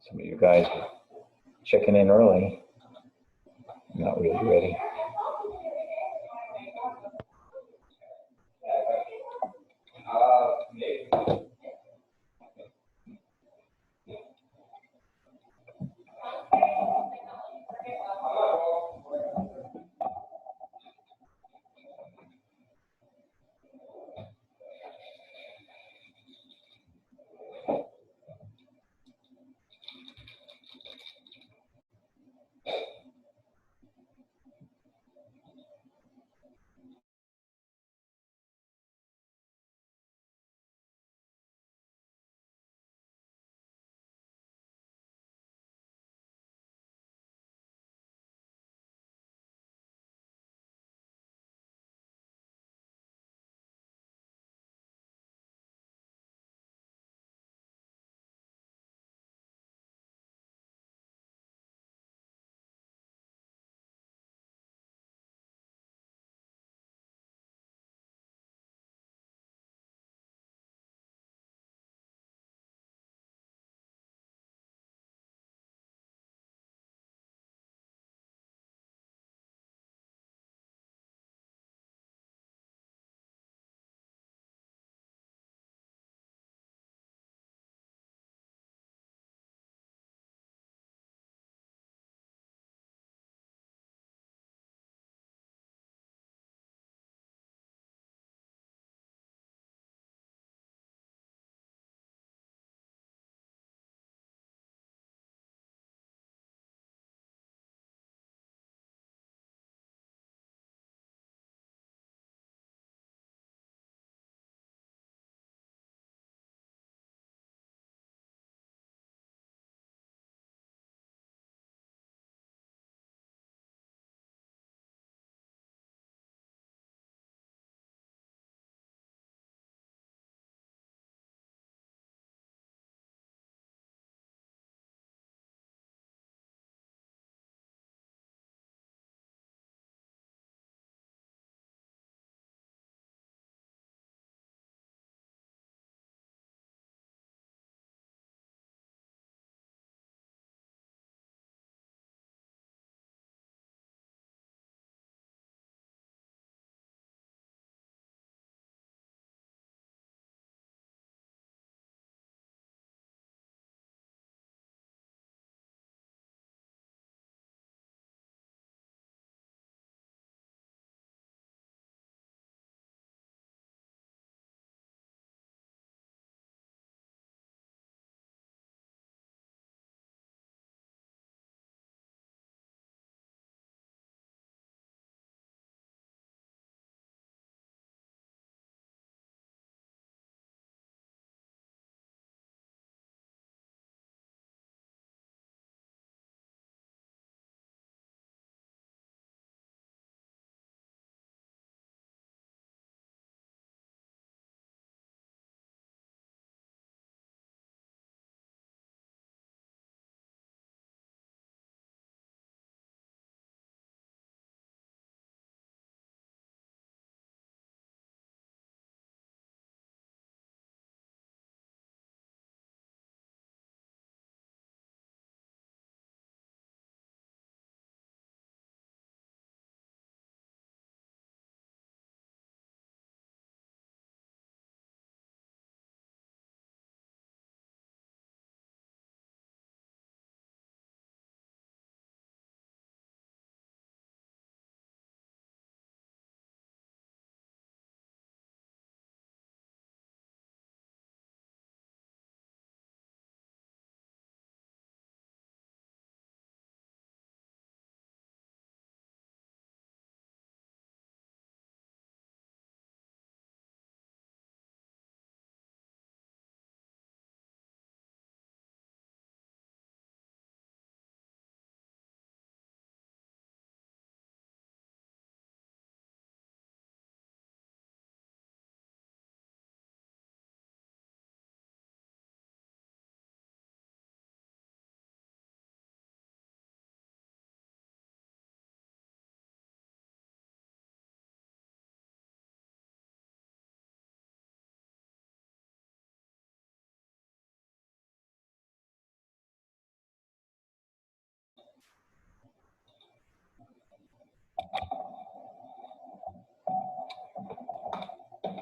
Some of you guys are checking in early. I'm not really ready.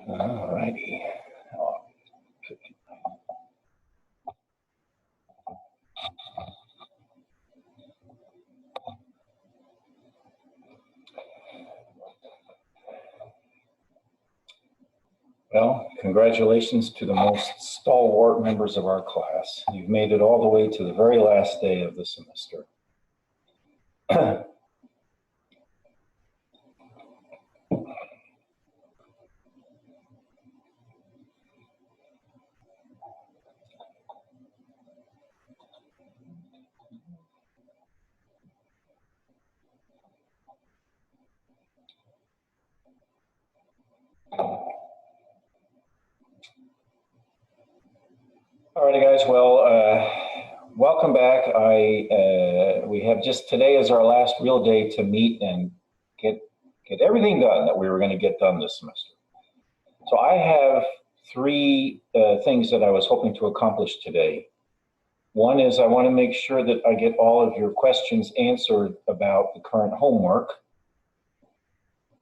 All righty. Well, congratulations to the most stalwart members of our class. You've made it all the way to the very last day of the semester. All right, guys. Well, welcome back. We have just today is our last real day to meet and get everything done that we were going to get done this semester. So I have three things that I was hoping to accomplish today. One is I want to make sure that I get all of your questions answered about the current homework.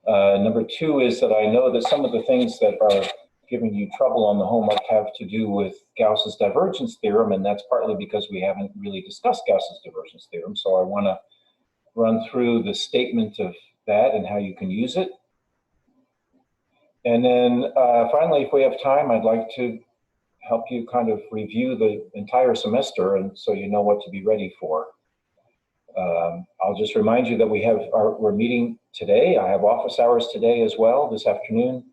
Number two is that I know that some of the things that are giving you trouble on the homework have to do with Gauss's divergence theorem, and that's partly because we haven't really discussed Gauss's divergence theorem. So I want to run through the statement of that and how you can use it. And then finally, if we have time, I'd like to help you kind of review the entire semester, and so you know what to be ready for. I'll just remind you that we're meeting today. I have office hours today as well, this afternoon.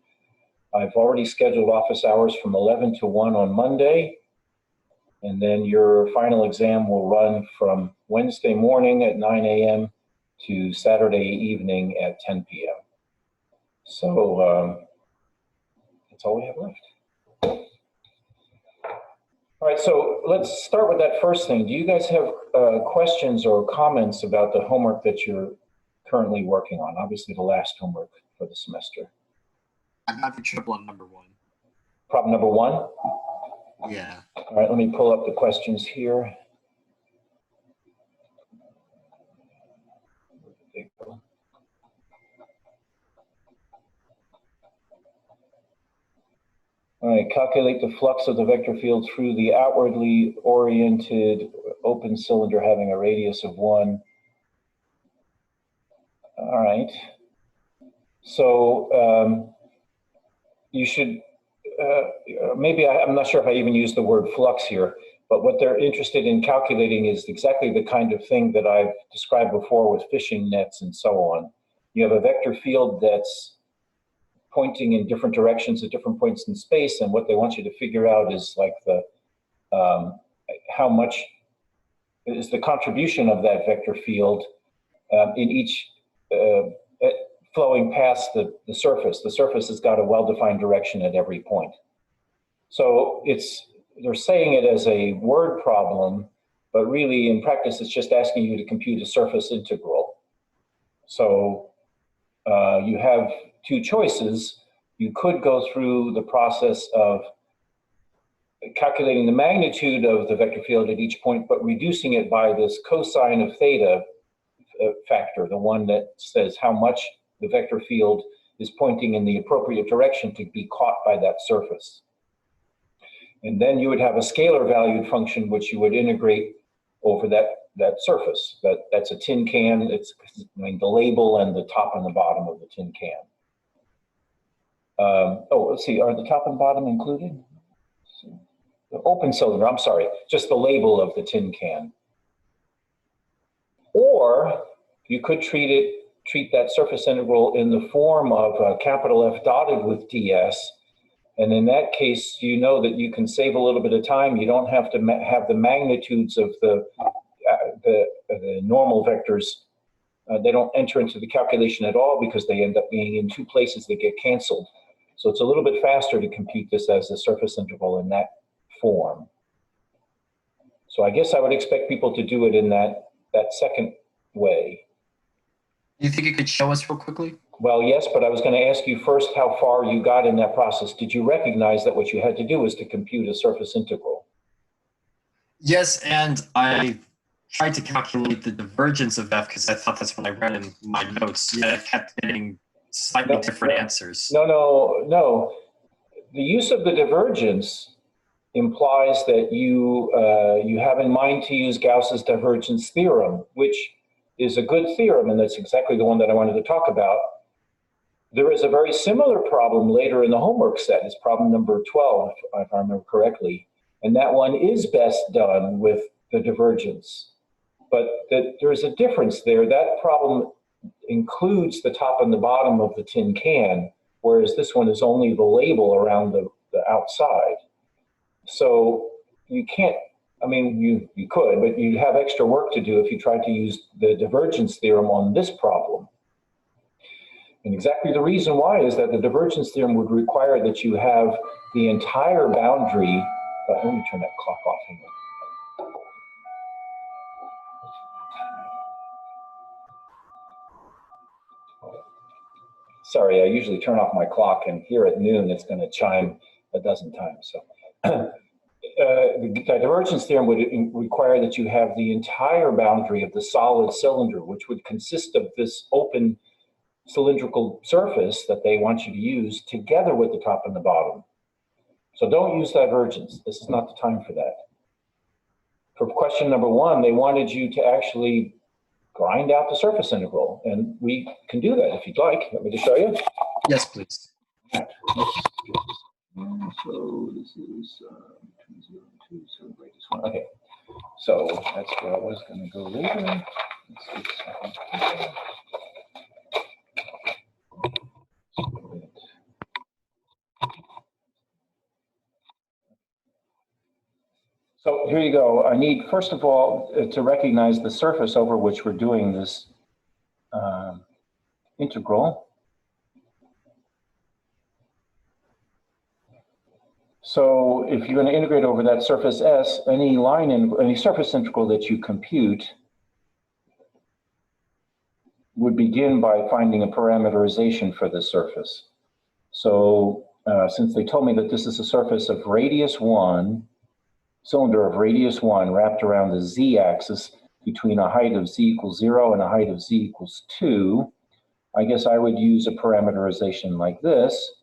I've already scheduled office hours from 11 to 1 on Monday, and then your final exam will run from Wednesday morning at 9 a.m. to Saturday evening at 10 p.m. So that's all we have left. All right, so let's start with that first thing. Do you guys have questions or comments about the homework that you're currently working on? Obviously the last homework for the semester. I'm having trouble on number one. Problem number one? Yeah. All right, let me pull up the questions here. All right, calculate the flux of the vector field through the outwardly oriented open cylinder having a radius of 1. All right. So you should, maybe I'm not sure if I even use the word flux here, but what they're interested in calculating is exactly the kind of thing that I've described before with fishing nets and so on. You have a vector field that's pointing in different directions at different points in space, and what they want you to figure out is like the how much is the contribution of that vector field in each flowing past the surface. The surface has got a well-defined direction at every point. So they're saying it as a word problem, but really in practice it's just asking you to compute a surface integral. So you have two choices. You could go through the process of calculating the magnitude of the vector field at each point, but reducing it by this cosine of theta factor, the one that says how much the vector field is pointing in the appropriate direction to be caught by that surface. And then you would have a scalar valued function which you would integrate over that surface. That's a tin can. It's the label and the top and the bottom of the tin can. Let's see, are the top and bottom included? The open cylinder, I'm sorry, just the label of the tin can. Or you could treat that surface integral in the form of capital F dotted with ds. And in that case, you know that you can save a little bit of time. You don't have to have the magnitudes of the normal vectors. They don't enter into the calculation at all because they end up being in two places that get canceled. So it's a little bit faster to compute this as a surface integral in that form. So I guess I would expect people to do it in that second way. You think you could show us real quickly? Well, yes, but I was going to ask you first how far you got in that process. Did you recognize that what you had to do was to compute a surface integral? Yes, and I tried to calculate the divergence of F because I thought that's what I read in my notes. Yet I kept getting slightly different answers. No. the use of the divergence implies that you have in mind to use Gauss's divergence theorem, which is a good theorem, and that's exactly the one that I wanted to talk about. There is a very similar problem later in the homework set. It's problem number 12, if I remember correctly. And that one is best done with the divergence. But there's a difference there. That problem includes the top and the bottom of the tin can, whereas this one is only the label around the outside. So you can't, I mean, you could, but you'd have extra work to do if you tried to use the divergence theorem on this problem. And exactly the reason why is that the divergence theorem would require that you have the entire boundary. Let me turn that clock off here. Sorry, I usually turn off my clock, and here at noon it's going to chime a dozen times. So the divergence theorem would require that you have the entire boundary of the solid cylinder, which would consist of this open cylindrical surface that they want you to use together with the top and the bottom. So don't use divergence. This is not the time for that. For question number 1, they wanted you to actually grind out the surface integral, and we can do that if you'd like. Want me to show you? Yes, please. So this is 0 and 2, so break this one. Okay, so that's where I was going to go later. Let's see if I can. So here you go. I need, first of all, to recognize the surface over which we're doing this integral. So if you're going to integrate over that surface S, any surface integral that you compute would begin by finding a parameterization for the surface. So since they told me that this is a surface of radius 1, cylinder of radius 1 wrapped around the z-axis between a height of z equals 0 and a height of z equals 2, I guess I would use a parameterization like this.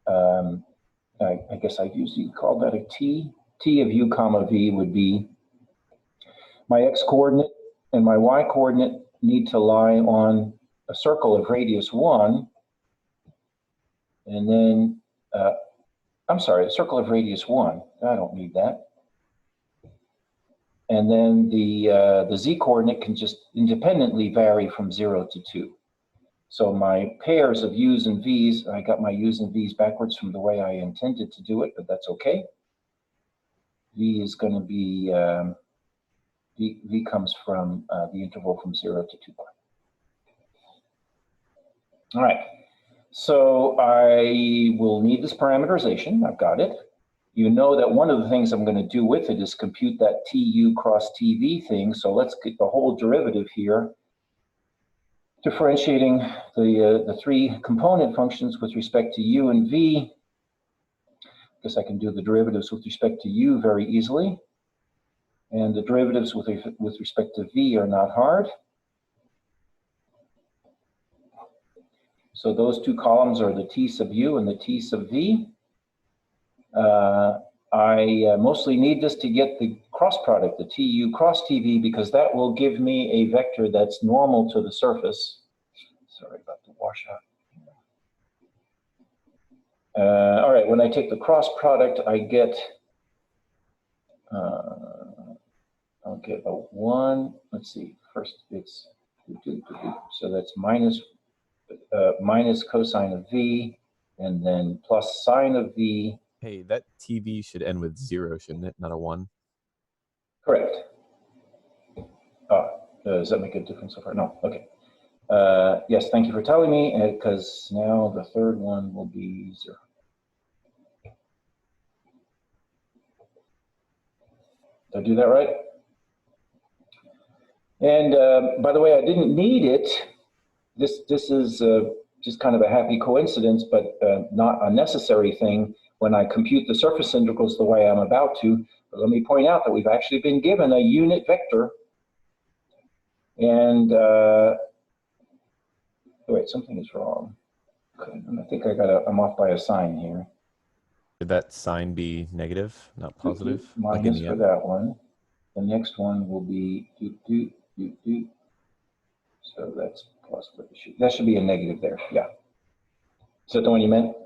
I guess I'd usually call that a t. T of u comma v would be my x-coordinate and my y-coordinate need to lie on a circle of radius 1, and then, I'm sorry, a circle of radius 1. I don't need that. And then the z-coordinate can just independently vary from 0 to 2. So my pairs of u's and v's, I got my u's and v's backwards from the way I intended to do it, but that's okay. V is going to be, v comes from the interval from 0 to 2 pi. All right, so I will need this parameterization. I've got it. You know that one of the things I'm going to do with it is compute that tu cross tv thing. So let's get the whole derivative here, differentiating the 3 component functions with respect to u and v. I guess I can do the derivatives with respect to u very easily. And the derivatives with respect to v are not hard. So those 2 columns are the t sub u and the t sub v. I mostly need this to get the cross product, the tu cross tv, because that will give me a vector that's normal to the surface. Sorry about the washout. All right, when I take the cross product, I get, I'll get a 1. Let's see, first it's, so that's minus cosine of v, and then plus sine of v. Hey, that TV should end with 0, shouldn't it? Not a 1. Correct. Does that make a difference so far? No. Okay. Yes, thank you for telling me, because now the third one will be 0. Did I do that right? And by the way, I didn't need it. This is just kind of a happy coincidence, but not a necessary thing when I compute the surface integrals the way I'm about to. But let me point out that we've actually been given a unit vector. And wait, something is wrong. Okay, I think I'm off by a sign here. Should that sign be negative, not positive? Like in Minus the for end? that one. The next one will be So that's plus, but that should be a negative there. Yeah. Is that the one you meant?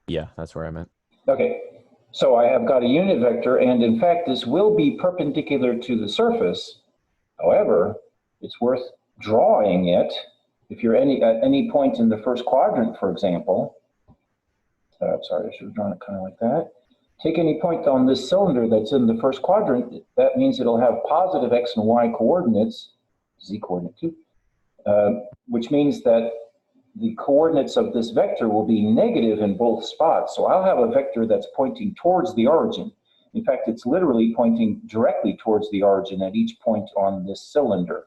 Yeah, that's where I meant. Okay. So I have got a unit vector, and in fact, this will be perpendicular to the surface. However, it's worth drawing it. If you're at any point in the first quadrant, for example, sorry, I should have drawn it kind of like that. Take any point on this cylinder that's in the first quadrant, that means it'll have positive x and y coordinates, z coordinate too, which means that the coordinates of this vector will be negative in both spots. So I'll have a vector that's pointing towards the origin. In fact, it's literally pointing directly towards the origin at each point on this cylinder.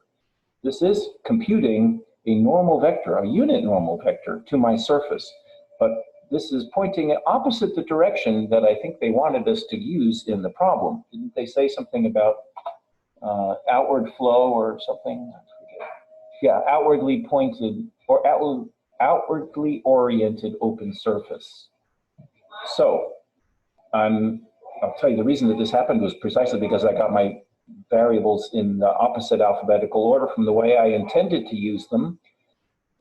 This is computing a normal vector, a unit normal vector, to my surface. But this is pointing opposite the direction that I think they wanted us to use in the problem. Didn't they say something about outward flow or something? I forget. Yeah, outwardly pointed or outwardly oriented open surface. So I'll tell you the reason that this happened was precisely because I got my variables in the opposite alphabetical order from the way I intended to use them.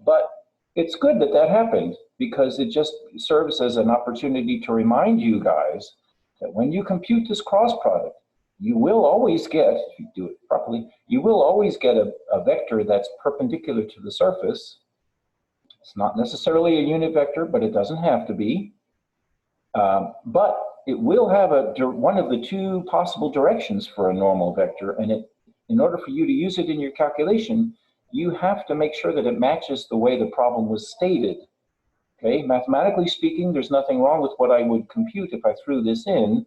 But it's good that that happened, because it just serves as an opportunity to remind you guys that when you compute this cross product, you will always get, if you do it properly, you will always get a vector that's perpendicular to the surface. It's not necessarily a unit vector, but it doesn't have to be. But it will have one of the two possible directions for a normal vector, and in order for you to use it in your calculation, you have to make sure that it matches the way the problem was stated. Okay, mathematically speaking, there's nothing wrong with what I would compute if I threw this in,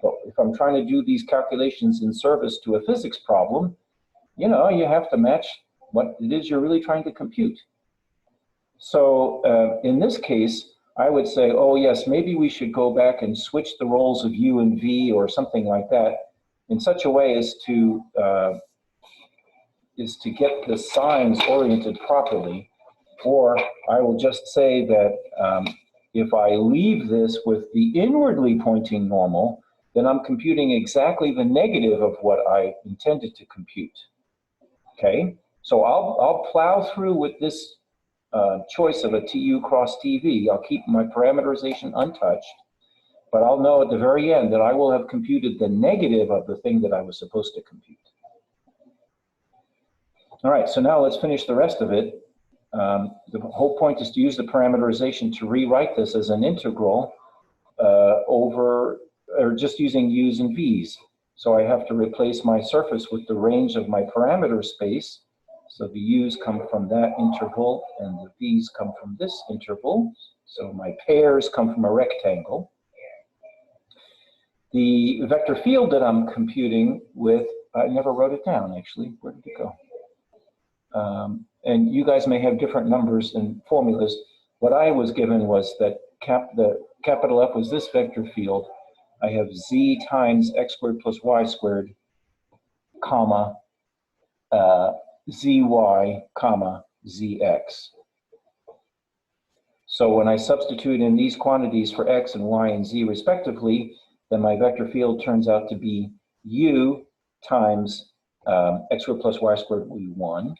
but if I'm trying to do these calculations in service to a physics problem, you know, you have to match what it is you're really trying to compute. So in this case, I would say, oh yes, maybe we should go back and switch the roles of U and V or something like that in such a way as to get the signs oriented properly. Or I will just say that if I leave this with the inwardly pointing normal, then I'm computing exactly the negative of what I intended to compute. Okay, so I'll plow through with this choice of a TU cross TV. I'll keep my parameterization untouched, but I'll know at the very end that I will have computed the negative of the thing that I was supposed to compute. All right, so now let's finish the rest of it. The whole point is to use the parameterization to rewrite this as an integral or just using U's and V's. So I have to replace my surface with the range of my parameter space. So the U's come from that interval and the V's come from this interval. So my pairs come from a rectangle. The vector field that I'm computing with, I never wrote it down actually. Where did it go? And you guys may have different numbers and formulas. What I was given was that the capital F was this vector field. I have z times x squared plus y squared, comma, zy, comma, zx. So when I substitute in these quantities for x and y and z respectively, then my vector field turns out to be u times x squared plus y squared will be 1,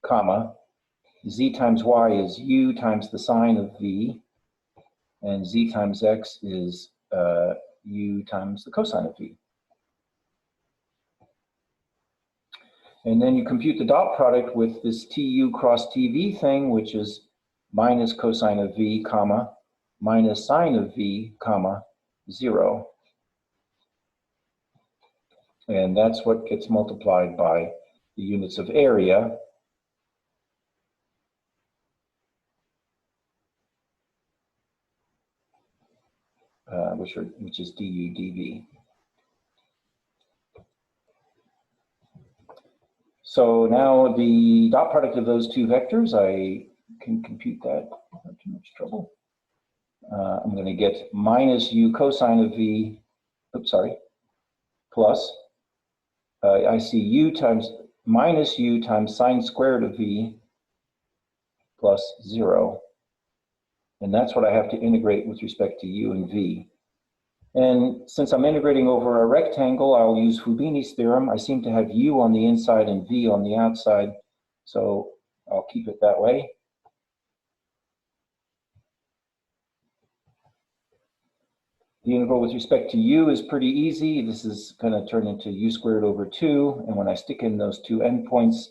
comma, z times y is u times the sine of v, and z times x is u times the cosine of v. And then you compute the dot product with this tu cross tv thing, which is minus cosine of v, comma, minus sine of v, comma, 0. And that's what gets multiplied by the units of area. Which is du dv. So now the dot product of those two vectors, I can compute that, not too much trouble. I'm going to get minus u cosine of v, plus, I see u times, minus u times sine squared of v plus 0. And that's what I have to integrate with respect to u and v. And since I'm integrating over a rectangle, I'll use Fubini's theorem. I seem to have u on the inside and v on the outside, so I'll keep it that way. The integral with respect to u is pretty easy. This is going to turn into u squared over 2. And when I stick in those two endpoints,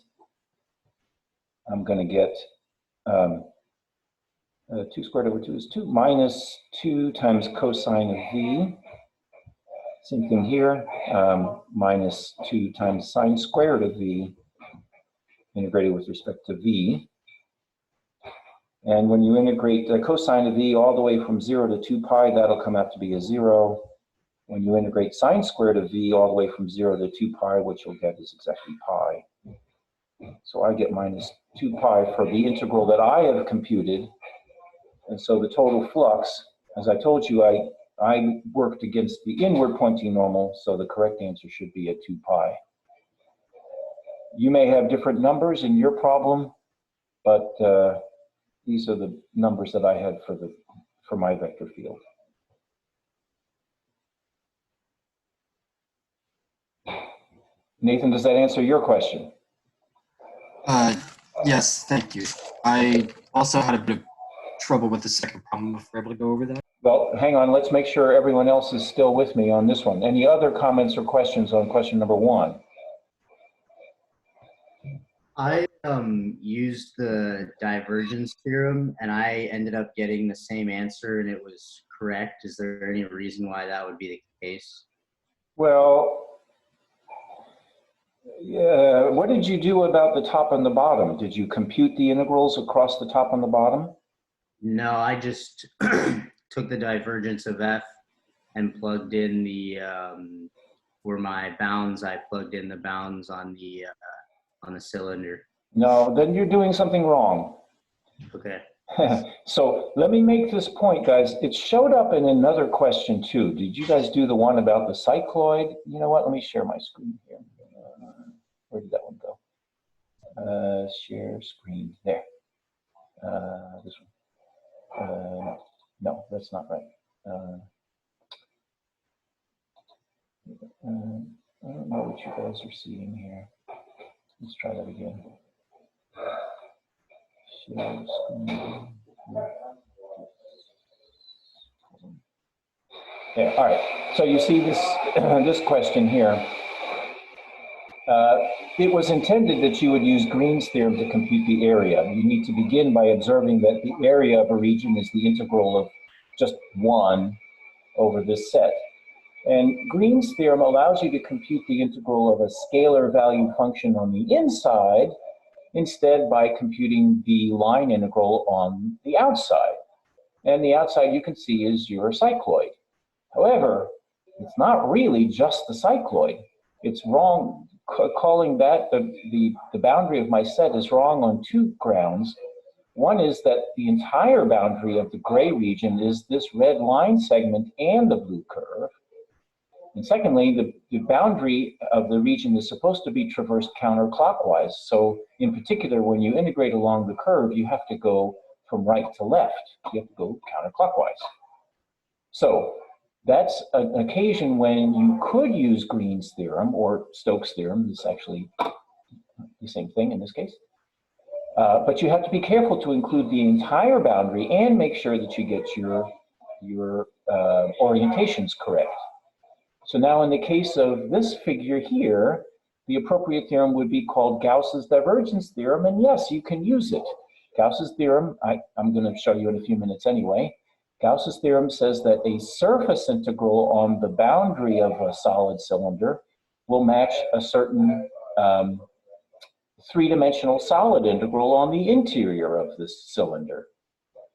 I'm going to get 2 squared over 2 is 2 minus 2 times cosine of v. Same thing here, minus 2 times sine squared of v, integrated with respect to v. And when you integrate the cosine of v all the way from 0 to 2 pi, that'll come out to be a 0. When you integrate sine squared of v all the way from 0 to 2 pi, what you'll get is exactly pi. So I get minus 2 pi for the integral that I have computed. And so the total flux, as I told you, I worked against the inward pointing normal, so the correct answer should be at 2 pi. You may have different numbers in your problem, but these are the numbers that I had for my vector field. Nathan, does that answer your question? Yes, thank you. I also had a bit of trouble with the second problem, if we're able to go over that. Well, hang on, let's make sure everyone else is still with me on this one. Any other comments or questions on question number 1? I used the divergence theorem and I ended up getting the same answer and it was correct. Is there any reason why that would be the case? Well, yeah, what did you do about the top and the bottom? Did you compute the integrals across the top and the bottom? No, I just took the divergence of f and plugged in the, for my bounds, I plugged in the bounds on the cylinder. No, then you're doing something wrong. Okay. So let me make this point, guys. It showed up in another question too. Did you guys do the one about the cycloid? You know what? Let me share my screen here. Where did that one go? Share screen. There. This one. No, that's not right. I don't know what you guys are seeing here. Let's try that again. Share screen. Yeah, all right. So you see this this question here. It was intended that you would use Green's theorem to compute the area. You need to begin by observing that the area of a region is the integral of just 1 over this set. And Green's theorem allows you to compute the integral of a scalar value function on the inside, instead by computing the line integral on the outside. And the outside you can see is your cycloid. However, it's not really just the cycloid. It's wrong. Calling that the boundary of my set is wrong on 2 grounds. One is that the entire boundary of the gray region is this red line segment and the blue curve. And secondly, the boundary of the region is supposed to be traversed counterclockwise. So in particular, when you integrate along the curve, you have to go from right to left. You have to go counterclockwise. So that's an occasion when you could use Green's theorem or Stokes' theorem. It's actually the same thing in this case. But you have to be careful to include the entire boundary and make sure that you get your orientations correct. So now in the case of this figure here, the appropriate theorem would be called Gauss's divergence theorem. And yes, you can use it. Gauss's theorem, I'm going to show you in a few minutes anyway. Gauss's theorem says that a surface integral on the boundary of a solid cylinder will match a certain 3-dimensional solid integral on the interior of this cylinder.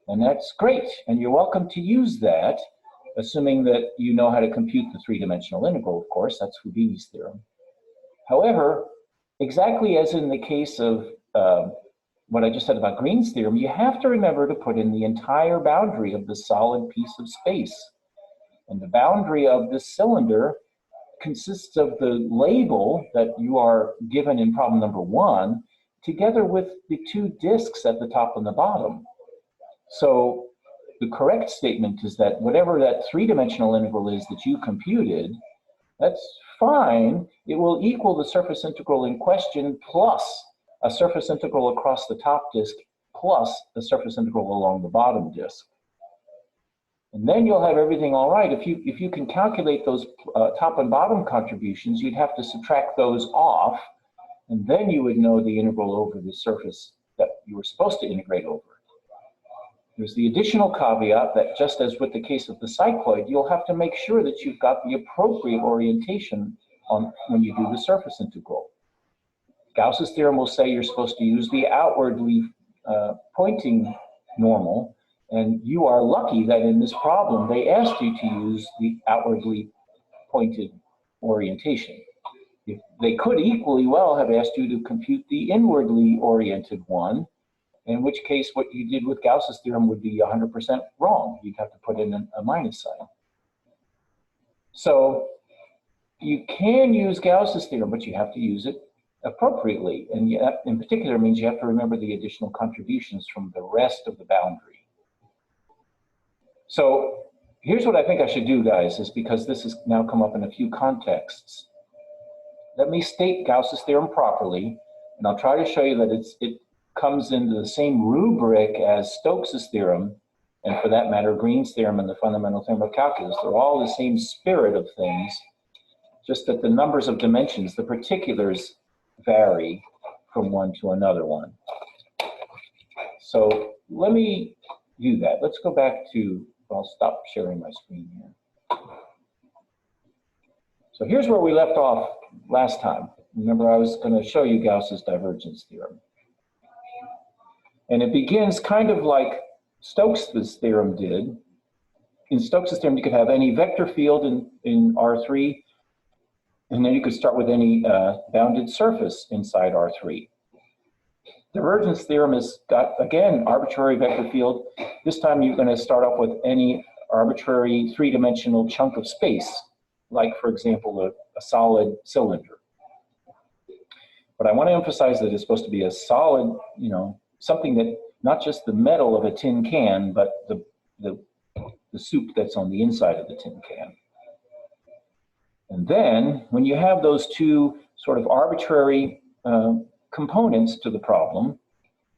And that's great. And you're welcome to use that, assuming that you know how to compute the 3-dimensional integral, of course. That's Fubini's theorem. However, exactly as in the case of what I just said about Green's theorem, you have to remember to put in the entire boundary of the solid piece of space. And the boundary of this cylinder consists of the label that you are given in problem number 1, together with the 2 disks at the top and the bottom. So the correct statement is that whatever that three-dimensional integral is that you computed, that's fine. It will equal the surface integral in question plus a surface integral across the top disk plus the surface integral along the bottom disk. And then you'll have everything all right. If you can calculate those top and bottom contributions, you'd have to subtract those off, and then you would know the integral over the surface that you were supposed to integrate over. There's the additional caveat that just as with the case of the cycloid, you'll have to make sure that you've got the appropriate orientation on when you do the surface integral. Gauss's theorem will say you're supposed to use the outwardly pointing normal, and you are lucky that in this problem they asked you to use the outwardly pointed orientation. If they could equally well have asked you to compute the inwardly oriented one, in which case what you did with Gauss's theorem would be 100% wrong. You'd have to put in a minus sign. So you can use Gauss's theorem, but you have to use it appropriately. And that in particular means you have to remember the additional contributions from the rest of the boundary. So here's what I think I should do, guys, is because this has now come up in a few contexts. Let me state Gauss's theorem properly, and I'll try to show you that it comes into the same rubric as Stokes's theorem, and for that matter, Green's theorem and the fundamental theorem of calculus. They're all the same spirit of things, just that the numbers of dimensions, the particulars, vary from one to another one. So let me do that. Let's go back to, I'll stop sharing my screen here. So here's where we left off last time. Remember, I was going to show you Gauss's divergence theorem. And it begins kind of like Stokes's theorem did. In Stokes's theorem, you could have any vector field in R3, and then you could start with any bounded surface inside R3. Divergence theorem has got, again, arbitrary vector field. This time you're going to start off with any arbitrary three-dimensional chunk of space, like, for example, a solid cylinder. But I want to emphasize that it's supposed to be a solid, you know, something that, not just the metal of a tin can, but the soup that's on the inside of the tin can. And then, when you have those two sort of arbitrary components to the problem,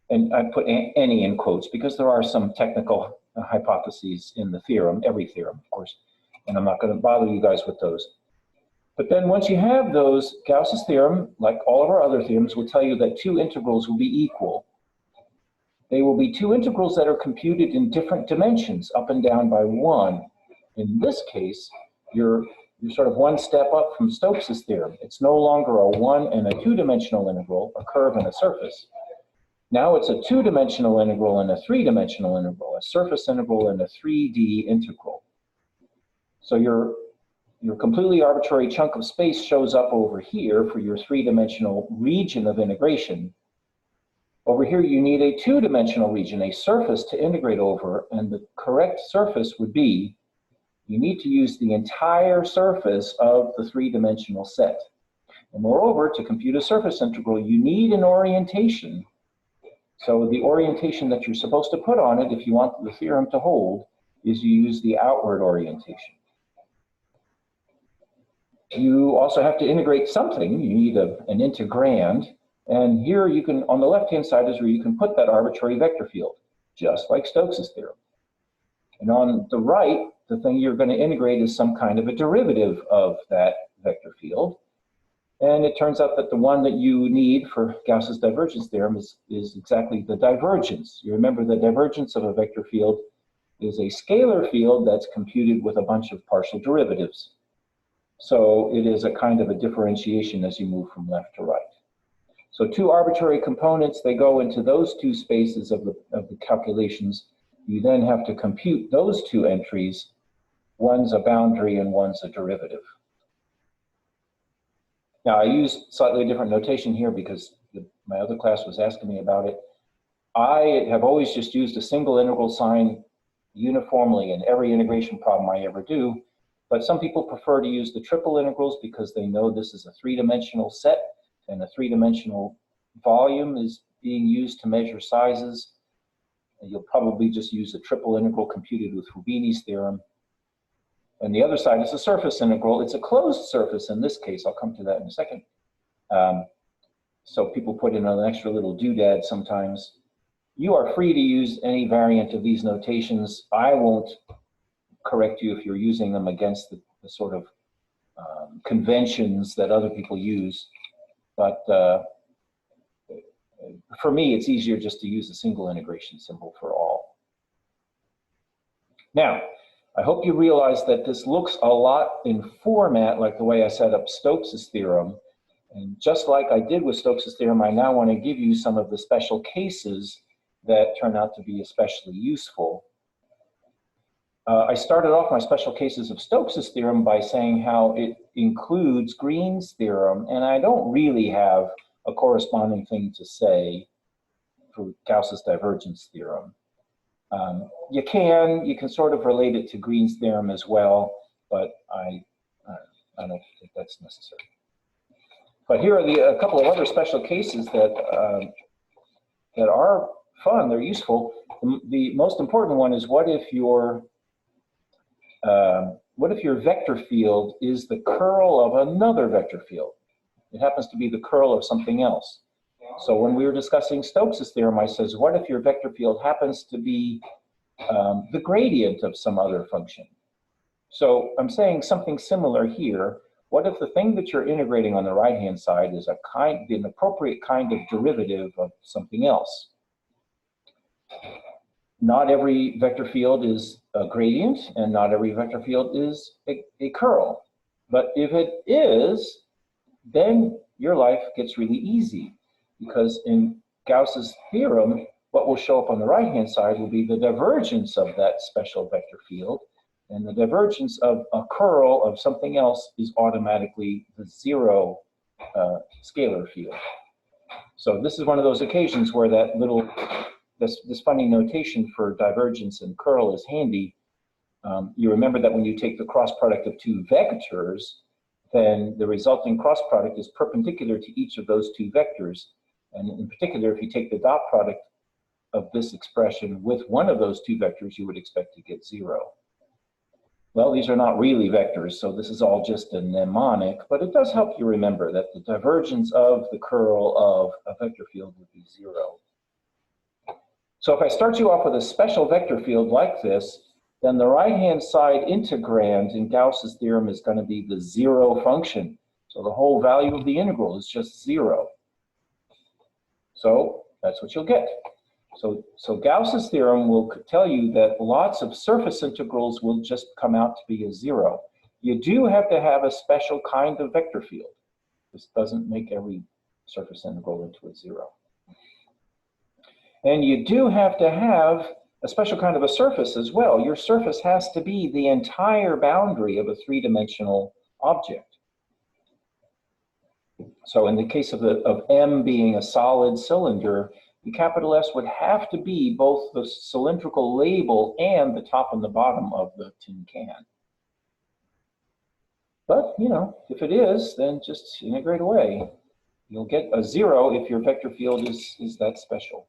and I put any in quotes because there are some technical hypotheses in the theorem, every theorem, of course, and I'm not going to bother you guys with those. But then once you have those, Gauss's theorem, like all of our other theorems, will tell you that two integrals will be equal. They will be two integrals that are computed in different dimensions, up and down by 1. In this case, you're sort of one step up from Stokes's theorem. It's no longer a 1 and a 2-dimensional integral, a curve and a surface. Now it's a 2-dimensional integral and a 3-dimensional integral, a surface integral and a 3D integral. So your completely arbitrary chunk of space shows up over here for your 3-dimensional region of integration. Over here, you need a 2-dimensional region, a surface to integrate over, and the correct surface would be, you need to use the entire surface of the 3-dimensional set. And moreover, to compute a surface integral, you need an orientation. So the orientation that you're supposed to put on it, if you want the theorem to hold, is you use the outward orientation. You also have to integrate something. You need an integrand. And here you can, on the left-hand side is where you can put that arbitrary vector field, just like Stokes's theorem. And on the right, the thing you're going to integrate is some kind of a derivative of that vector field. And it turns out that the one that you need for Gauss's divergence theorem is exactly the divergence. You remember the divergence of a vector field is a scalar field that's computed with a bunch of partial derivatives. So it is a kind of a differentiation as you move from left to right. So two arbitrary components, they go into those two spaces of the calculations. You then have to compute those two entries. One's a boundary and one's a derivative. Now I use slightly different notation here because my other class was asking me about it. I have always just used a single integral sign uniformly in every integration problem I ever do. But some people prefer to use the triple integrals because they know this is a 3-dimensional set and a 3-dimensional volume is being used to measure sizes. And you'll probably just use a triple integral computed with Fubini's theorem. And the other side is a surface integral. It's a closed surface in this case. I'll come to that in a second. So people put in an extra little doodad sometimes. You are free to use any variant of these notations. I won't correct you if you're using them against the sort of conventions that other people use. But for me, it's easier just to use a single integration symbol for all. Now, I hope you realize that this looks a lot in format like the way I set up Stokes' theorem. And just like I did with Stokes' theorem, I now want to give you some of the special cases that turn out to be especially useful. I started off my special cases of Stokes' theorem by saying how it includes Green's theorem, and I don't really have a corresponding thing to say for Gauss's divergence theorem. You can sort of relate it to Green's theorem as well, but I don't think that's necessary. But here are a couple of other special cases that that are fun. They're useful. The most important one is what if your vector field is the curl of another vector field? It happens to be the curl of something else. So when we were discussing Stokes' theorem, I says, what if your vector field happens to be the gradient of some other function? So I'm saying something similar here. What if the thing that you're integrating on the right-hand side is an appropriate kind of derivative of something else? Not every vector field is a gradient, and not every vector field is a curl. But if it is, then your life gets really easy, because in Gauss's theorem, what will show up on the right-hand side will be the divergence of that special vector field, and the divergence of a curl of something else is automatically the zero scalar field. So this is one of those occasions where that little, this funny notation for divergence and curl is handy. You remember that when you take the cross product of two vectors, then the resulting cross product is perpendicular to each of those two vectors. And in particular, if you take the dot product of this expression with one of those two vectors, you would expect to get 0. Well, these are not really vectors, so this is all just a mnemonic, but it does help you remember that the divergence of the curl of a vector field would be 0. So if I start you off with a special vector field like this, then the right-hand side integrand in Gauss's theorem is going to be the 0 function. So the whole value of the integral is just 0. So that's what you'll get. So Gauss's theorem will tell you that lots of surface integrals will just come out to be a 0. You do have to have a special kind of vector field. This doesn't make every surface integral into a 0. And you do have to have a special kind of a surface as well. Your surface has to be the entire boundary of a three-dimensional object. So in the case of M being a solid cylinder, the capital S would have to be both the cylindrical label and the top and the bottom of the tin can. But, you know, if it is, then just integrate away. You'll get a 0 if your vector field is that special.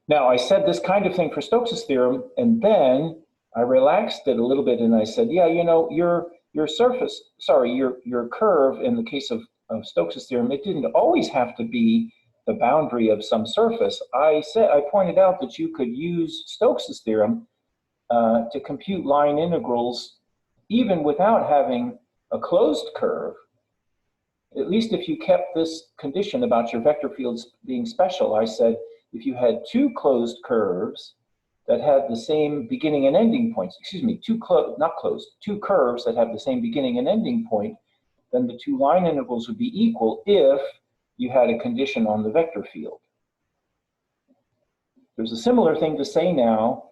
Now, I said this kind of thing for Stokes' theorem, and then I relaxed it a little bit, and I said, yeah, you know, your surface, sorry, your curve in the case of Stokes' theorem, it didn't always have to be the boundary of some surface. I pointed out that you could use Stokes' theorem to compute line integrals even without having a closed curve, at least if you kept this condition about your vector fields being special. I said, if you had two closed curves that had the same beginning and ending points, excuse me, two curves that have the same beginning and ending point, then the two line integrals would be equal if you had a condition on the vector field. There's a similar thing to say now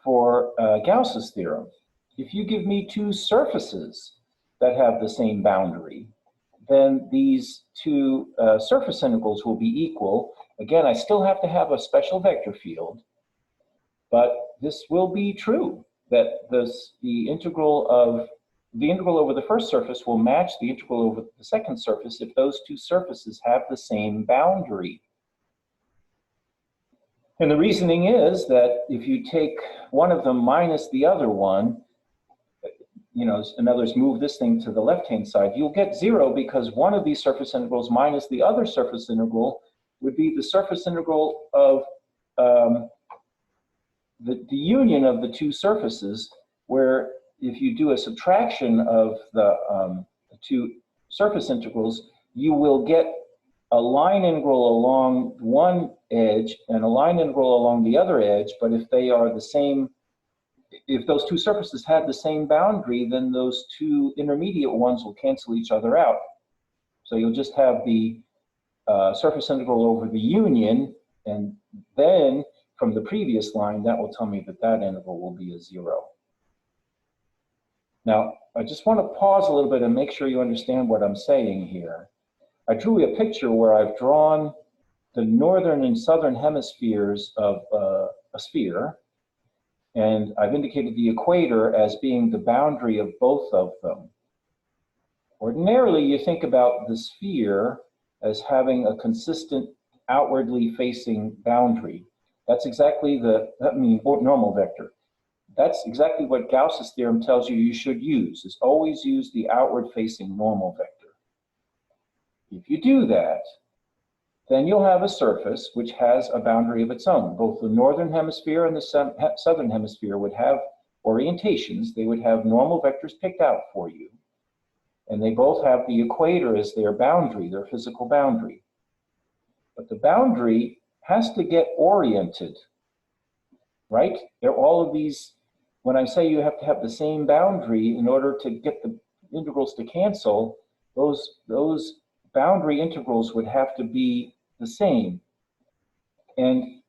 for Gauss's theorem. If you give me two surfaces that have the same boundary, then these two surface integrals will be equal. Again, I still have to have a special vector field, but this will be true, that the integral over the first surface will match the integral over the second surface if those two surfaces have the same boundary. And the reasoning is that if you take one of them minus the other one, you know, in other words, move this thing to the left-hand side, you'll get 0 because one of these surface integrals minus the other surface integral would be the surface integral of the union of the two surfaces, where if you do a subtraction of the two surface integrals, you will get a line integral along one edge and a line integral along the other edge, but if they are the same, if those two surfaces have the same boundary, then those two intermediate ones will cancel each other out. So you'll just have the surface integral over the union, and then from the previous line, that will tell me that that interval will be a 0. Now, I just want to pause a little bit and make sure you understand what I'm saying here. I drew a picture where I've drawn the northern and southern hemispheres of a sphere, and I've indicated the equator as being the boundary of both of them. Ordinarily, you think about the sphere as having a consistent outwardly facing boundary. That's exactly normal vector. That's exactly what Gauss's theorem tells you should use, is always use the outward facing normal vector. If you do that, then you'll have a surface which has a boundary of its own. Both the northern hemisphere and the southern hemisphere would have orientations. They would have normal vectors picked out for you. And they both have the equator as their boundary, their physical boundary. But the boundary has to get oriented, right? They're all of these, when I say you have to have the same boundary in order to get the integrals to cancel, those boundary integrals would have to be the same. And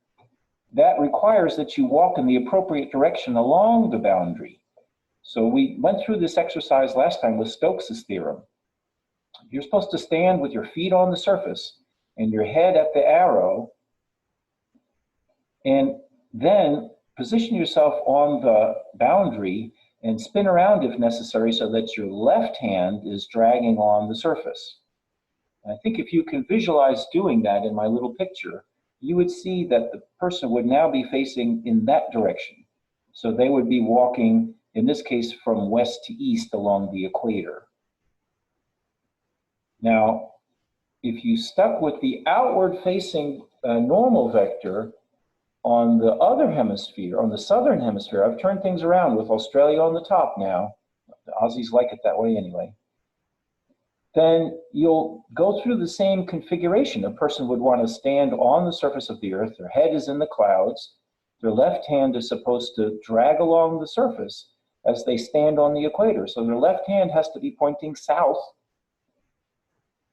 that requires that you walk in the appropriate direction along the boundary. So we went through this exercise last time with Stokes's theorem. You're supposed to stand with your feet on the surface and your head at the arrow, and then position yourself on the boundary and spin around if necessary so that your left hand is dragging on the surface. And I think if you can visualize doing that in my little picture, you would see that the person would now be facing in that direction. So they would be walking, in this case, from west to east along the equator. Now, if you stuck with the outward facing normal vector on the other hemisphere, on the southern hemisphere, I've turned things around with Australia on the top now. The Aussies like it that way anyway. Then you'll go through the same configuration. A person would want to stand on the surface of the earth, their head is in the clouds, their left hand is supposed to drag along the surface as they stand on the equator. So their left hand has to be pointing south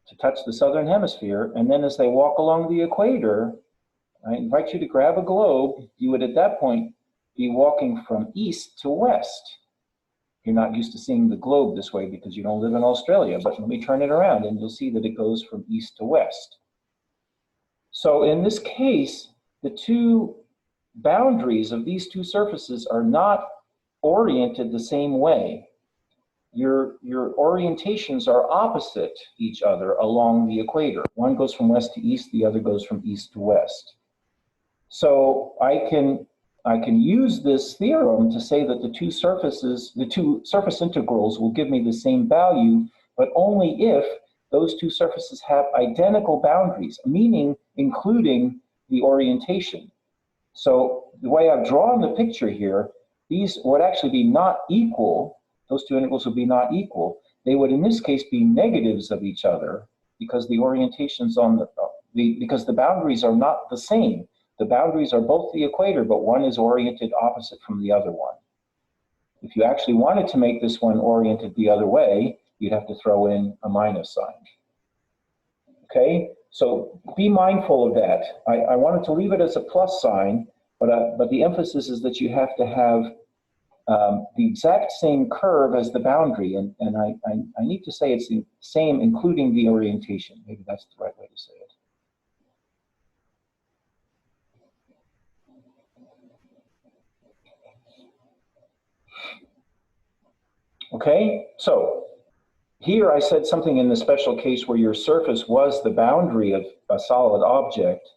to touch the southern hemisphere, and then as they walk along the equator, I invite you to grab a globe. You would at that point be walking from east to west. You're not used to seeing the globe this way because you don't live in Australia, but let me turn it around and you'll see that it goes from east to west. So in this case, the two boundaries of these two surfaces are not oriented the same way. Your orientations are opposite each other along the equator. One goes from west to east, the other goes from east to west. So I can use this theorem to say that the two surface integrals will give me the same value, but only if those two surfaces have identical boundaries, meaning including the orientation. So the way I've drawn the picture here, these would actually be not equal. Those two integrals would be not equal. They would, in this case, be negatives of each other because the orientations on because the boundaries are not the same. The boundaries are both the equator, but one is oriented opposite from the other one. If you actually wanted to make this one oriented the other way, you'd have to throw in a minus sign. Okay, so be mindful of that. I wanted to leave it as a plus sign, but the emphasis is that you have to have the exact same curve as the boundary, and I need to say it's the same including the orientation. Maybe that's the right way to say it. Okay, so here I said something in the special case where your surface was the boundary of a solid object.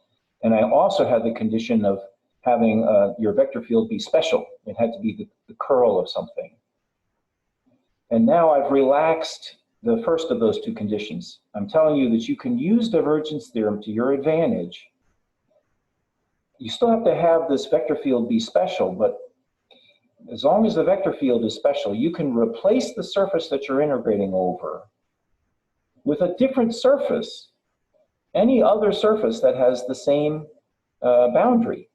And I also had the condition of having your vector field be special. It had to be the curl of something. And now I've relaxed the first of those two conditions. I'm telling you that you can use divergence theorem to your advantage. You still have to have this vector field be special, but as long as the vector field is special, you can replace the surface that you're integrating over with a different surface, any other surface that has the same boundary,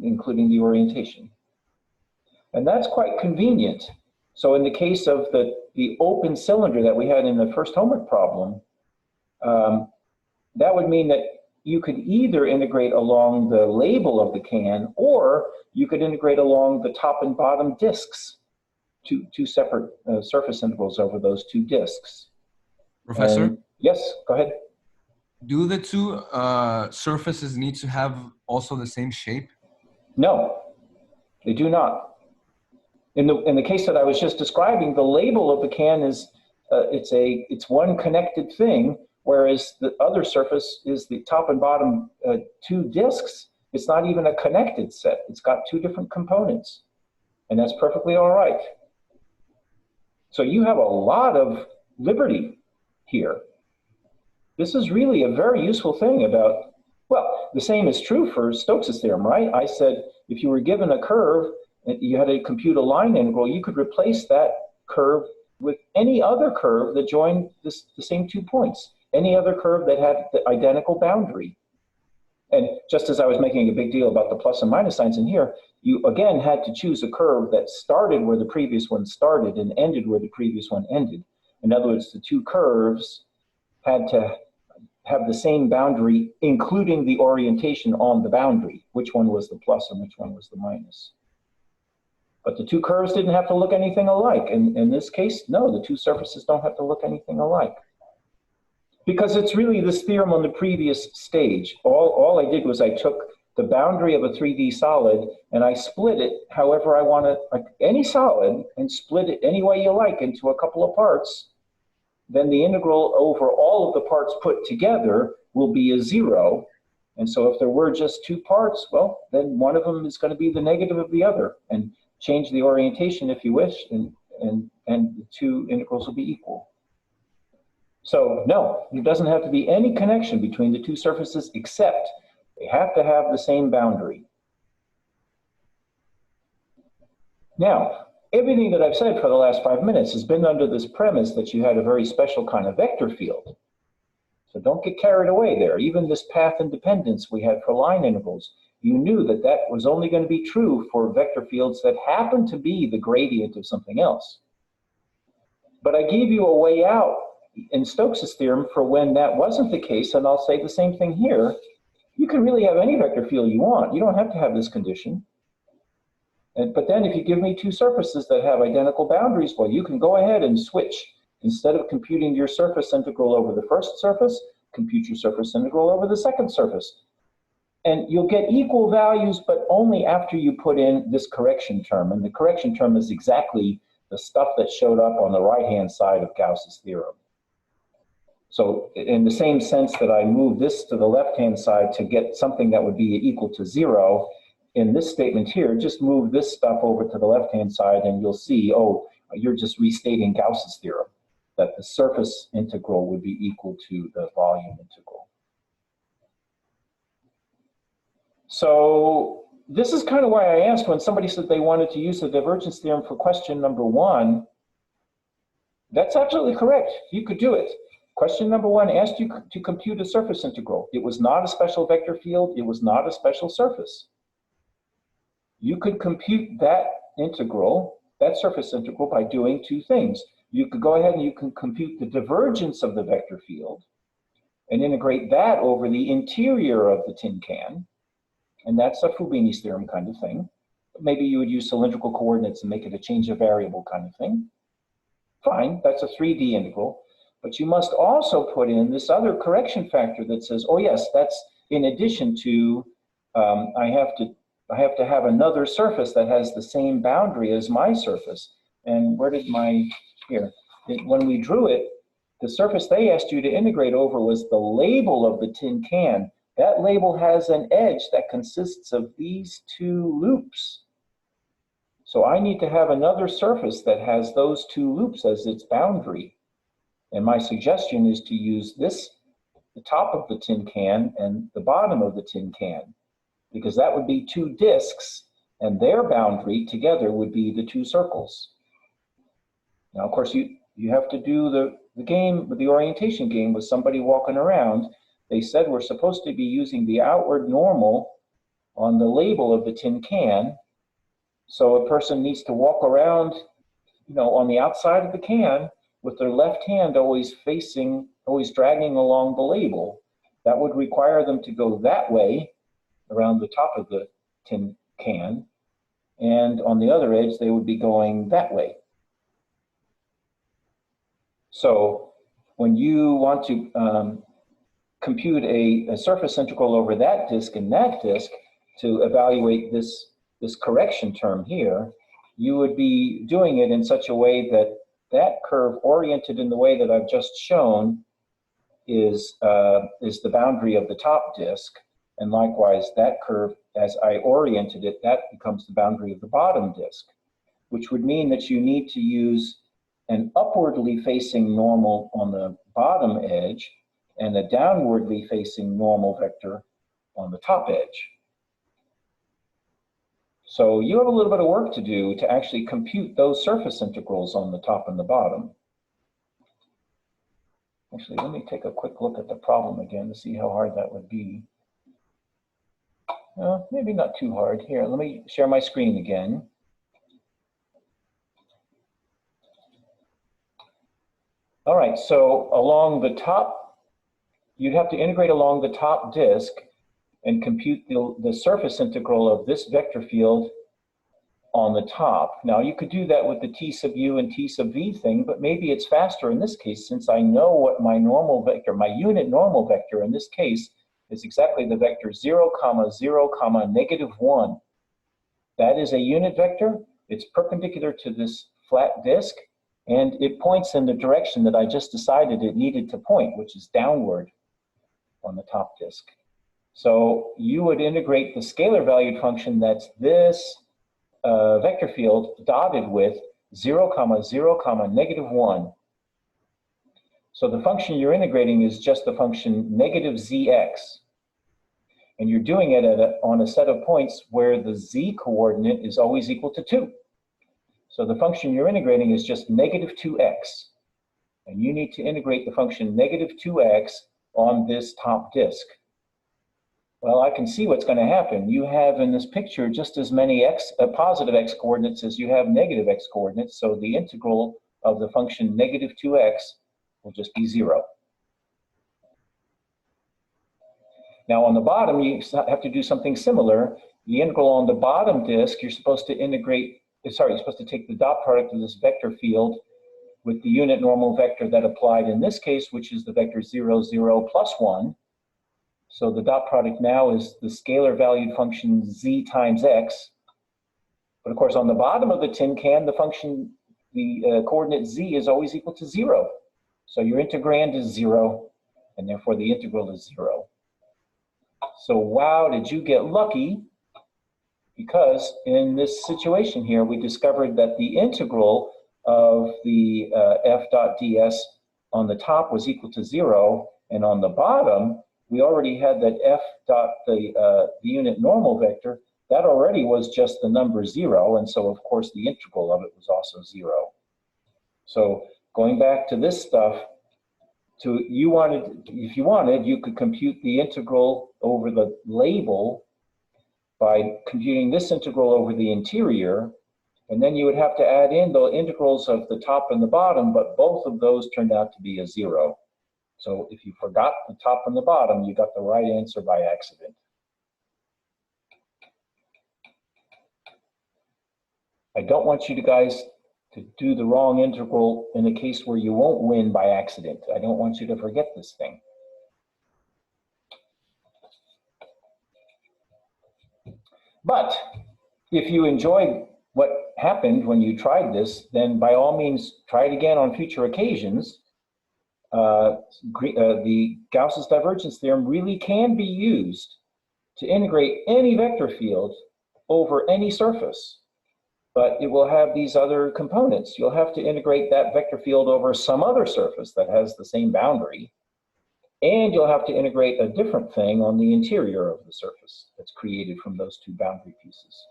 including the orientation. And that's quite convenient. So in the case of the open cylinder that we had in the first homework problem, that would mean that you could either integrate along the label of the can, or you could integrate along the top and bottom discs, two separate surface integrals over those two discs. Professor? And, yes, go ahead. Do the two surfaces need to have also the same shape? No, they do not. In the case that I was just describing, the label of the can is it's one connected thing, whereas the other surface is the top and bottom two discs. It's not even a connected set. It's got two different components, and that's perfectly all right. So you have a lot of liberty here. This is really a very useful thing about, well, the same is true for Stokes' theorem, right? I said if you were given a curve, you had to compute a line integral, you could replace that curve with any other curve that joined the same 2 points, any other curve that had the identical boundary. And just as I was making a big deal about the plus and minus signs in here, you again had to choose a curve that started where the previous one started and ended where the previous one ended. In other words, the two curves had to have the same boundary, including the orientation on the boundary, which one was the plus and which one was the minus. But the two curves didn't have to look anything alike. And in this case, no, the two surfaces don't have to look anything alike. Because it's really this theorem on the previous stage. All I did was I took the boundary of a 3D solid and I split it however I want it, like any solid, and split it any way you like into a couple of parts. Then the integral over all of the parts put together will be a 0. And so if there were just two parts, well, then one of them is going to be the negative of the other. And change the orientation if you wish, and the two integrals will be equal. So no, there doesn't have to be any connection between the two surfaces, except they have to have the same boundary. Now, everything that I've said for the last 5 minutes has been under this premise that you had a very special kind of vector field. So don't get carried away there. Even this path independence we had for line integrals, you knew that that was only going to be true for vector fields that happen to be the gradient of something else. But I gave you a way out in Stokes' theorem for when that wasn't the case, and I'll say the same thing here. You can really have any vector field you want. You don't have to have this condition. But then if you give me two surfaces that have identical boundaries, well, you can go ahead and switch. Instead of computing your surface integral over the first surface, compute your surface integral over the second surface. And you'll get equal values, but only after you put in this correction term. And the correction term is exactly the stuff that showed up on the right-hand side of Gauss's theorem. So in the same sense that I moved this to the left-hand side to get something that would be equal to 0, in this statement here, just move this stuff over to the left-hand side and you'll see, oh, you're just restating Gauss's theorem, that the surface integral would be equal to the volume integral. So this is kind of why I asked when somebody said they wanted to use the divergence theorem for question number 1. That's absolutely correct. You could do it. Question number 1 asked you to compute a surface integral. It was not a special vector field. It was not a special surface. You could compute that integral, that surface integral, by doing two things. You could go ahead and you can compute the divergence of the vector field and integrate that over the interior of the tin can. And that's a Fubini's theorem kind of thing. Maybe you would use cylindrical coordinates and make it a change of variable kind of thing. Fine, that's a 3D integral. But you must also put in this other correction factor that says, oh yes, that's in addition to, I have to have another surface that has the same boundary as my surface. And where did my, here, when we drew it, the surface they asked you to integrate over was the label of the tin can, that label has an edge that consists of these two loops. So I need to have another surface that has those two loops as its boundary. And my suggestion is to use this, the top of the tin can and the bottom of the tin can, because that would be two disks and their boundary together would be the two circles. Now, of course, you have to do the game, the orientation game with somebody walking around. They said we're supposed to be using the outward normal on the label of the tin can. So a person needs to walk around, on the outside of the can with their left hand always dragging along the label. That would require them to go that way around the top of the tin can. And on the other edge, they would be going that way. So when you want to compute a surface integral over that disk and that disk to evaluate this correction term here, you would be doing it in such a way that that curve oriented in the way that I've just shown is the boundary of the top disk. And likewise, that curve, as I oriented it, that becomes the boundary of the bottom disk, which would mean that you need to use an upwardly facing normal on the bottom edge and a downwardly facing normal vector on the top edge. So you have a little bit of work to do to actually compute those surface integrals on the top and the bottom. Actually, let me take a quick look at the problem again to see how hard that would be. Maybe not too hard. Here, let me share my screen again. All right, so along the top, you'd have to integrate along the top disk and compute the surface integral of this vector field on the top. Now, you could do that with the t sub u and t sub v thing, but maybe it's faster in this case since I know what my normal vector, my unit normal vector in this case is exactly the vector 0, 0, -1. That is a unit vector. It's perpendicular to this flat disk, and it points in the direction that I just decided it needed to point, which is downward on the top disk. So you would integrate the scalar valued function that's this vector field dotted with 0, 0, -1. So the function you're integrating is just the function -zx. And you're doing it on a set of points where the z coordinate is always equal to 2. So the function you're integrating is just -2x. And you need to integrate the function -2x on this top disk. Well, I can see what's going to happen. You have in this picture just as many positive x coordinates as you have negative x coordinates. So the integral of the function -2x will just be 0. Now on the bottom, you have to do something similar. The integral on the bottom disk, you're supposed to take the dot product of this vector field with the unit normal vector that applied in this case, which is the vector 0, 0, +1. So the dot product now is the scalar valued function z times x. But of course, on the bottom of the tin can, the function, the coordinate z is always equal to 0. So your integrand is 0, and therefore the integral is 0. So wow, did you get lucky? Because in this situation here, we discovered that the integral of the f dot ds on the top was equal to 0, and on the bottom, we already had that f dot the unit normal vector, that already was just the number 0, and so of course the integral of it was also 0. So going back to this stuff, if you wanted, you could compute the integral over the label by computing this integral over the interior, and then you would have to add in the integrals of the top and the bottom, but both of those turned out to be a 0. So if you forgot the top and the bottom, you got the right answer by accident. I don't want you guys to do the wrong integral in a case where you won't win by accident. I don't want you to forget this thing. But if you enjoyed what happened when you tried this, then by all means, try it again on future occasions. the Gauss's divergence theorem really can be used to integrate any vector field over any surface. But it will have these other components. You'll have to integrate that vector field over some other surface that has the same boundary. And you'll have to integrate a different thing on the interior of the surface that's created from those two boundary pieces.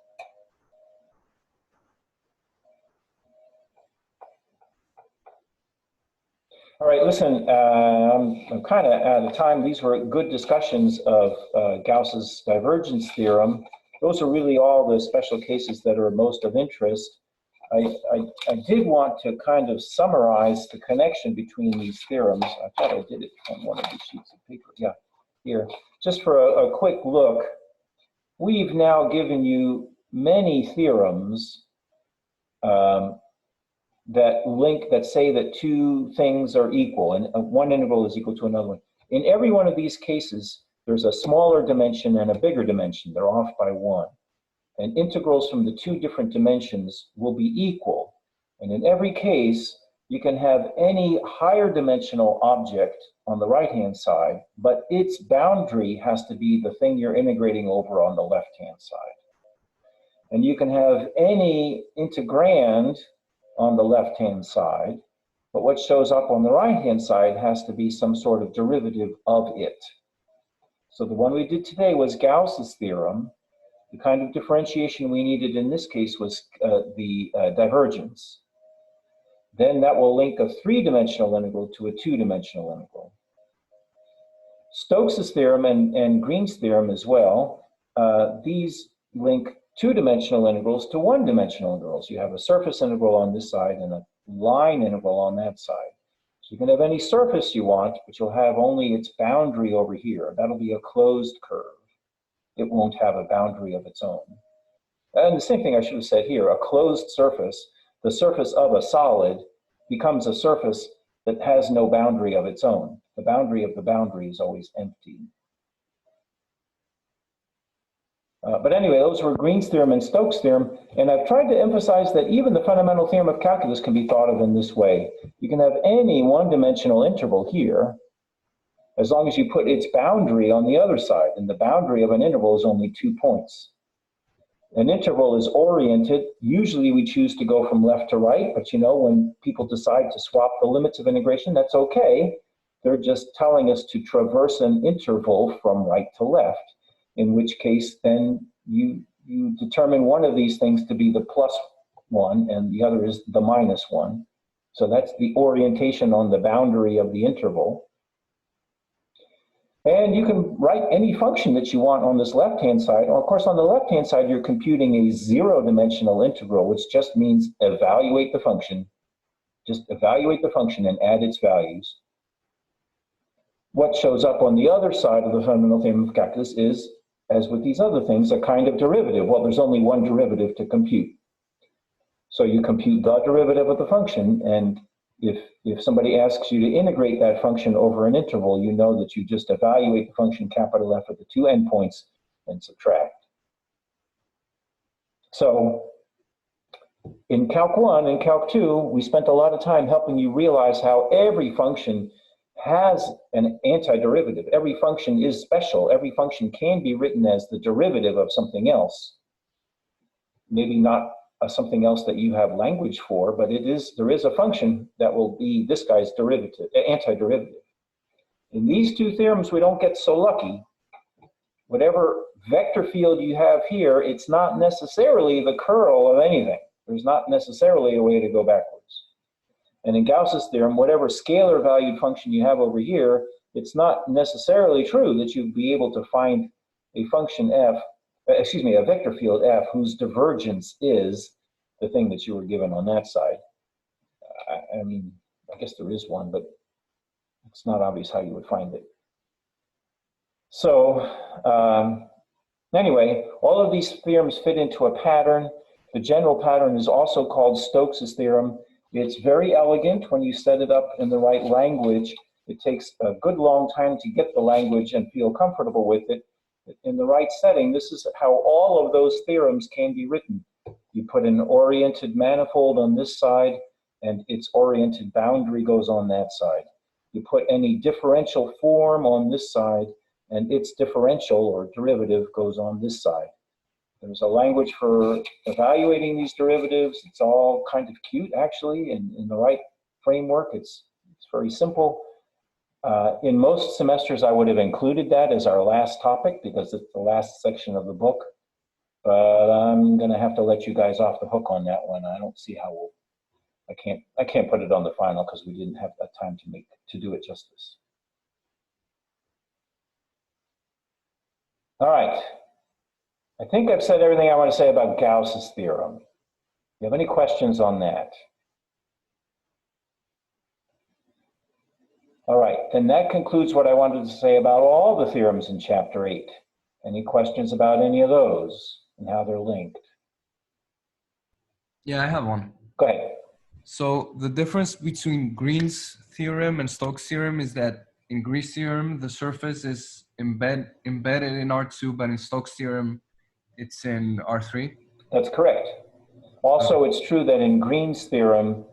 All right, listen, I'm kind of out of time. These were good discussions of Gauss's divergence theorem. Those are really all the special cases that are most of interest. I did want to kind of summarize the connection between these theorems. I thought I did it on one of the sheets of paper. Yeah, here. Just for a quick look, we've now given you many theorems that say that two things are equal, and one integral is equal to another one. In every one of these cases, there's a smaller dimension and a bigger dimension. They're off by one. And integrals from the two different dimensions will be equal. And in every case, you can have any higher dimensional object on the right-hand side, but its boundary has to be the thing you're integrating over on the left-hand side. And you can have any integrand on the left-hand side, but what shows up on the right-hand side has to be some sort of derivative of it. So the one we did today was Gauss's theorem. The kind of differentiation we needed in this case was the divergence. Then that will link a three-dimensional integral to a two-dimensional integral. Stokes's theorem and Green's theorem as well, these link two-dimensional integrals to one-dimensional integrals. You have a surface integral on this side and a line integral on that side. So you can have any surface you want, but you'll have only its boundary over here. That'll be a closed curve. It won't have a boundary of its own. And the same thing I should have said here, a closed surface, the surface of a solid, becomes a surface that has no boundary of its own. The boundary of the boundary is always empty. But anyway, those were Green's theorem and Stokes' theorem, and I've tried to emphasize that even the fundamental theorem of calculus can be thought of in this way. You can have any one-dimensional interval here, as long as you put its boundary on the other side, and the boundary of an interval is only 2 points. An interval is oriented. Usually we choose to go from left to right, but you know, when people decide to swap the limits of integration, that's okay. They're just telling us to traverse an interval from right to left, in which case then you determine one of these things to be the +1 and the other is the -1. So that's the orientation on the boundary of the interval. And you can write any function that you want on this left-hand side. Well, of course, on the left-hand side, you're computing a zero-dimensional integral, which just means evaluate the function. Just evaluate the function and add its values. What shows up on the other side of the fundamental theorem of calculus is, as with these other things, a kind of derivative. Well, there's only one derivative to compute. So you compute the derivative of the function, and if somebody asks you to integrate that function over an interval, you know that you just evaluate the function capital F at the two endpoints and subtract. So in Calc 1 and Calc 2, we spent a lot of time helping you realize how every function has an antiderivative. Every function is special. Every function can be written as the derivative of something else. Maybe not something else that you have language for, but there is a function that will be this guy's derivative, antiderivative. In these two theorems, we don't get so lucky. Whatever vector field you have here, it's not necessarily the curl of anything. There's not necessarily a way to go backwards. And in Gauss's theorem, whatever scalar valued function you have over here, it's not necessarily true that you'd be able to find a function f, a vector field f whose divergence is the thing that you were given on that side. I mean, I guess there is one, but it's not obvious how you would find it. So anyway, all of these theorems fit into a pattern. The general pattern is also called Stokes's theorem. It's very elegant when you set it up in the right language. It takes a good long time to get the language and feel comfortable with it. In the right setting, this is how all of those theorems can be written. You put an oriented manifold on this side, and its oriented boundary goes on that side. you put any differential form on this side, and its differential or derivative goes on this side. There's a language for evaluating these derivatives. It's all kind of cute, actually, in the right framework. It's very simple. In most semesters, I would have included that as our last topic because it's the last section of the book. But I'm going to have to let you guys off the hook on that one. I don't see how we'll. I can't put it on the final because we didn't have that time to do it justice. All right. I think I've said everything I want to say about Gauss's theorem. Do you have any questions on that? All right, then that concludes what I wanted to say about all the theorems in chapter 8. Any questions about any of those and how they're linked? Yeah, I have one. Go ahead. So the difference between Green's theorem and Stokes' theorem is that in Green's theorem, the surface is embedded in R2, but in Stokes' theorem, it's in R3. That's correct. Also, it's true that in Green's theorem,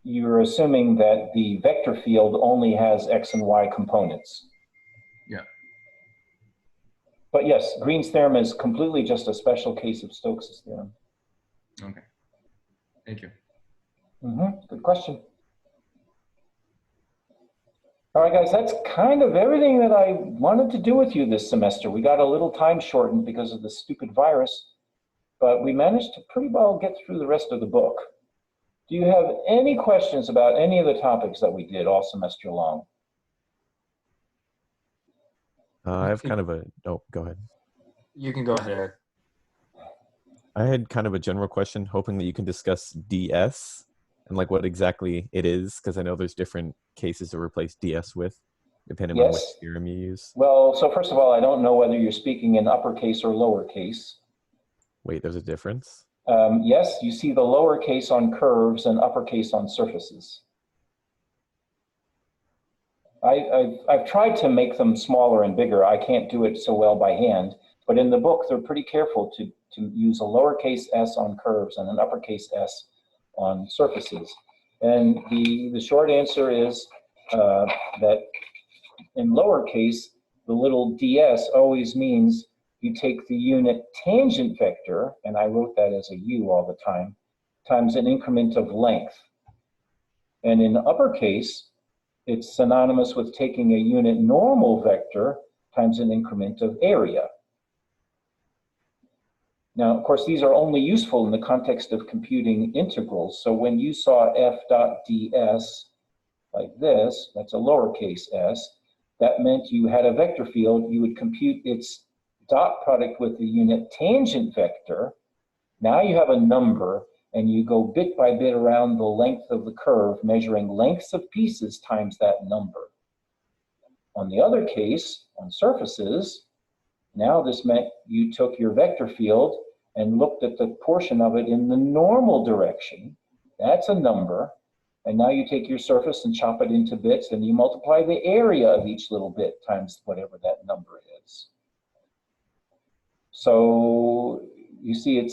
you're assuming that the vector field only has X and Y components. Yeah. But yes, Green's theorem is completely just a special case of Stokes' theorem. Okay. Thank you. Good question. All right, guys, that's kind of everything that I wanted to do with you this semester. We got a little time shortened because of the stupid virus, but we managed to pretty well get through the rest of the book. Do you have any questions about any of the topics that we did all semester long? I have kind of a, oh, go ahead. You can go ahead, Eric. I had kind of a general question, hoping that you can discuss DS and like what exactly it is, because I know there's different cases to replace DS with, depending on which theorem you use. Well, so first of all, I don't know whether you're speaking in uppercase or lowercase. Wait, there's a difference? Yes, you see the lowercase on curves and uppercase on surfaces. I've tried to make them smaller and bigger. I can't do it so well by hand, but in the book, they're pretty careful to use a lowercase s on curves and an uppercase s on surfaces. And the short answer is that in lowercase, the little ds always means you take the unit tangent vector, and I wrote that as a u all the time, times an increment of length. And in uppercase, it's synonymous with taking a unit normal vector times an increment of area. Now, of course, these are only useful in the context of computing integrals. So when you saw f dot ds like this, that's a lowercase s, that meant you had a vector field, you would compute its dot product with the unit tangent vector. Now you have a number, and you go bit by bit around the length of the curve, measuring lengths of pieces times that number. On the other case, on surfaces, now this meant you took your vector field and looked at the portion of it in the normal direction. That's a number. And now you take your surface and chop it into bits, and you multiply the area of each little bit times whatever that number is. So you see,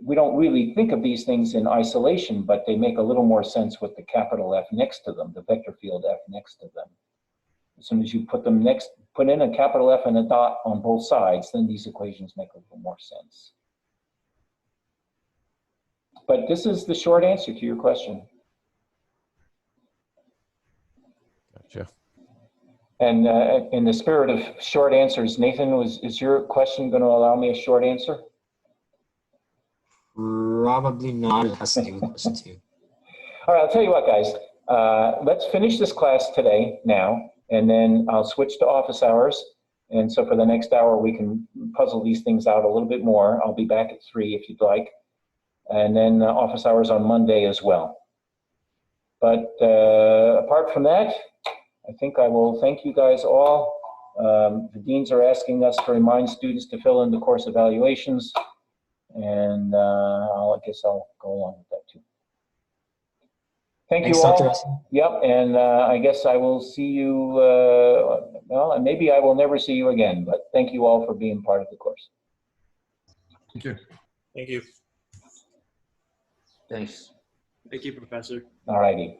we don't really think of these things in isolation, but they make a little more sense with the capital F next to them, the vector field F next to them. As soon as you put in a capital F and a dot on both sides, then these equations make a little more sense. But this is the short answer to your question. Gotcha. And in the spirit of short answers, Nathan, is your question going to allow me a short answer? Probably not. It has to do with question 2. All right, I'll tell you what, guys. Let's finish this class today now, and then I'll switch to office hours. And so for the next hour, we can puzzle these things out a little bit more. I'll be back at 3 if you'd like. And then office hours on Monday as well. But apart from that, I think I will thank you guys all. The deans are asking us to remind students to fill in the course evaluations. And I guess I'll go along with that too. Thanks, you all. Dr. Russell. Yep, and I guess I will see you, well, and maybe I will never see you again, but thank you all for being part of the course. Thank you. Thank you. Thanks. Thank you, Professor. All righty.